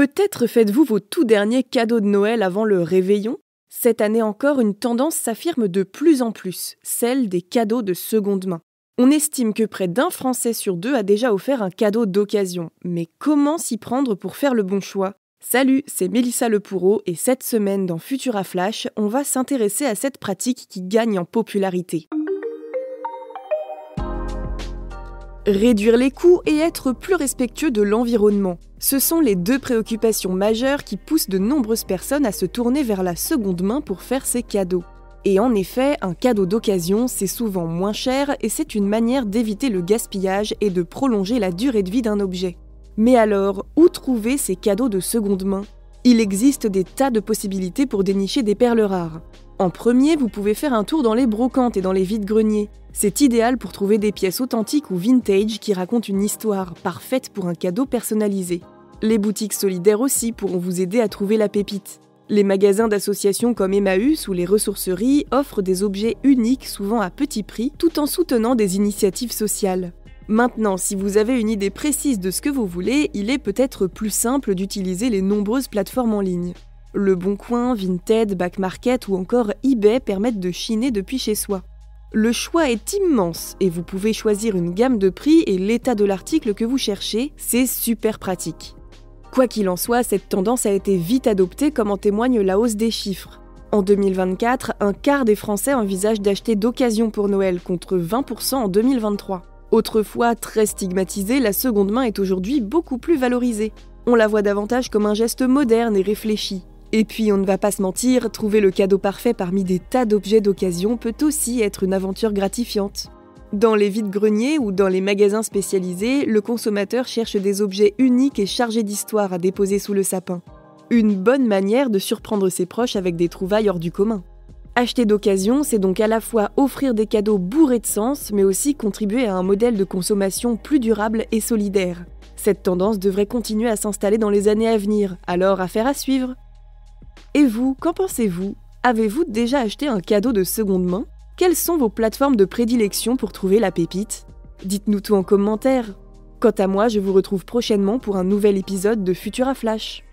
Peut-être faites-vous vos tout derniers cadeaux de Noël avant le réveillon ? Cette année encore, une tendance s'affirme de plus en plus, celle des cadeaux de seconde main. On estime que près d'un Français sur deux a déjà offert un cadeau d'occasion. Mais comment s'y prendre pour faire le bon choix ? Salut, c'est Mélissa Lepoureau et cette semaine dans Futura Flash, on va s'intéresser à cette pratique qui gagne en popularité. Réduire les coûts et être plus respectueux de l'environnement. Ce sont les deux préoccupations majeures qui poussent de nombreuses personnes à se tourner vers la seconde main pour faire ces cadeaux. Et en effet, un cadeau d'occasion, c'est souvent moins cher et c'est une manière d'éviter le gaspillage et de prolonger la durée de vie d'un objet. Mais alors, où trouver ces cadeaux de seconde main ? Il existe des tas de possibilités pour dénicher des perles rares. En premier, vous pouvez faire un tour dans les brocantes et dans les vide-greniers. C'est idéal pour trouver des pièces authentiques ou vintage qui racontent une histoire, parfaite pour un cadeau personnalisé. Les boutiques solidaires aussi pourront vous aider à trouver la pépite. Les magasins d'associations comme Emmaüs ou les ressourceries offrent des objets uniques, souvent à petit prix, tout en soutenant des initiatives sociales. Maintenant, si vous avez une idée précise de ce que vous voulez, il est peut-être plus simple d'utiliser les nombreuses plateformes en ligne. Le Bon Coin, Vinted, Back Market ou encore eBay permettent de chiner depuis chez soi. Le choix est immense et vous pouvez choisir une gamme de prix et l'état de l'article que vous cherchez, c'est super pratique. Quoi qu'il en soit, cette tendance a été vite adoptée comme en témoigne la hausse des chiffres. En 2024, un quart des Français envisagent d'acheter d'occasion pour Noël contre 20% en 2023. Autrefois très stigmatisée, la seconde main est aujourd'hui beaucoup plus valorisée. On la voit davantage comme un geste moderne et réfléchi. Et puis, on ne va pas se mentir, trouver le cadeau parfait parmi des tas d'objets d'occasion peut aussi être une aventure gratifiante. Dans les vide-greniers ou dans les magasins spécialisés, le consommateur cherche des objets uniques et chargés d'histoire à déposer sous le sapin. Une bonne manière de surprendre ses proches avec des trouvailles hors du commun. Acheter d'occasion, c'est donc à la fois offrir des cadeaux bourrés de sens, mais aussi contribuer à un modèle de consommation plus durable et solidaire. Cette tendance devrait continuer à s'installer dans les années à venir, alors affaire à suivre. Et vous, qu'en pensez-vous ? Avez-vous déjà acheté un cadeau de seconde main ? Quelles sont vos plateformes de prédilection pour trouver la pépite ? Dites-nous tout en commentaire. Quant à moi, je vous retrouve prochainement pour un nouvel épisode de Futura Flash.